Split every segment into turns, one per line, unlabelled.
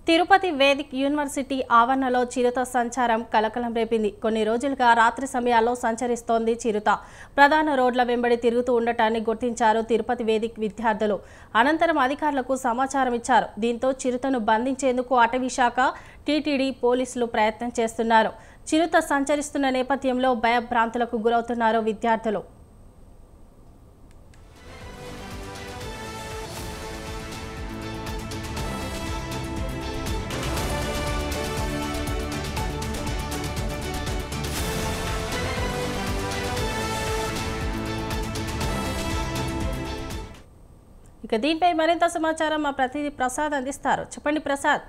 Tirupati Vedic university ఆవరణలో చిరుత సంచారం కలకలం రేపింది. కొన్ని రోజులుగా రాత్రి సమయాల్లో సంచరిస్తోంది చిరుత. ప్రధాన రోడ్ల వెంబడి తిరుగుతూ ఉండటాన్ని గుర్తించారు తిరుపతి వేదిక్ విద్యార్థులు. అనంతరం అధికారులకు సమాచారం ఇచ్చారు. దీంతో చిరుతను బంధించేందుకు అటవీ శాఖ, టీటీడీ పోలీసులు ప్రయత్నం చేస్తున్నారు. చిరుత సంచరిస్తున్న నేపథ్యంలో భయభ్రాంతులకు గురవుతున్నారు విద్యార్థులు. ఇక దీనిపై మరింత సమాచారం మా ప్రతినిధి ప్రసాద్ అందిస్తారు. చెప్పండి Prasad.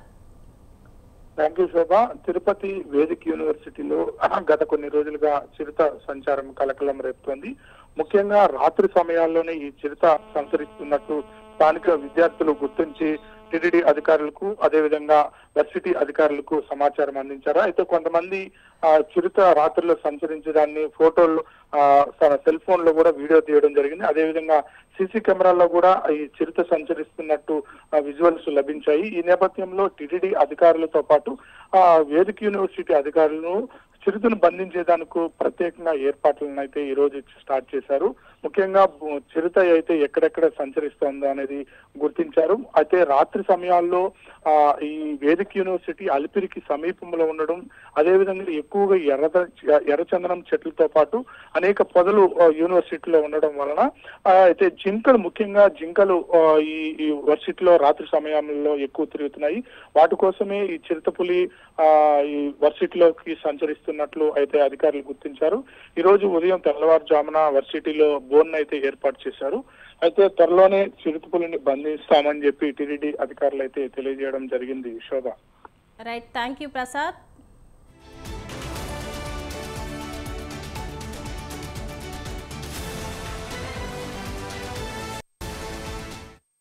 Thank you Shobha. Tirupati Vedic యూనివర్సిటీలో గత కొన్ని రోజులుగా చిరుత సంచారం కలకలం రేపుతోంది. ముఖ్యంగా రాత్రి సమయాల్లోనే ఈ చిరుత సంచరిస్తున్నట్టు స్థానిక విద్యార్థులు గుర్తించి టీటీడీ అధికారులకు అదేవిధంగా వర్సిటీ అధికారులకు సమాచారం అందించారు. అయితే కొంతమంది చిరుత రాత్రిలో సంచరించడాన్ని ఫోటోలు తన సెల్ ఫోన్ లో కూడా వీడియో తీయడం జరిగింది. అదేవిధంగా సీసీ కెమెరాల్లో కూడా ఈ చిరుత సంచరిస్తున్నట్టు విజువల్స్ లభించాయి. ఈ నేపథ్యంలో టీటీడీ అధికారులతో పాటు వేదిక్ యూనివర్సిటీ అధికారులను చిరుతను బంధించేదానికి ప్రత్యేకంగా ఏర్పాట్లను అయితే ఈ రోజు స్టార్ట్ చేశారు. ముఖ్యంగా చిరుత అయితే ఎక్కడెక్కడ సంచరిస్తోందో అనేది గుర్తించారు. అయితే రాత్రి సమయాల్లో ఈ వేదిక్ యూనివర్సిటీ అలిపిరికి సమీపంలో ఉండడం, అదేవిధంగా ఎక్కువగా ఎర్రచందనం చెట్లతో పాటు అనేక పొదలు యూనివర్సిటీలో ఉండడం వలన అయితే ముఖ్యంగా జింకలు ఈ వర్సిటీలో రాత్రి సమయంలో ఎక్కువ తిరుగుతున్నాయి. వాటి కోసమే ఈ చిరుతపులి ఈ వర్సిటీలోకి సంచరిస్తున్నట్లు అయితే అధికారులు గుర్తించారు. ఈ రోజు ఉదయం తెల్లవారుజామున వర్సిటీలో బోన్ అయితే ఏర్పాటు చేశారు. అయితే త్వరలోనే చిరుతపులిని బంధిస్తామని చెప్పి టీటీడీ అధికారులు అయితే తెలియజేయడం జరిగింది. Shobha.
Right, thank you Prasad.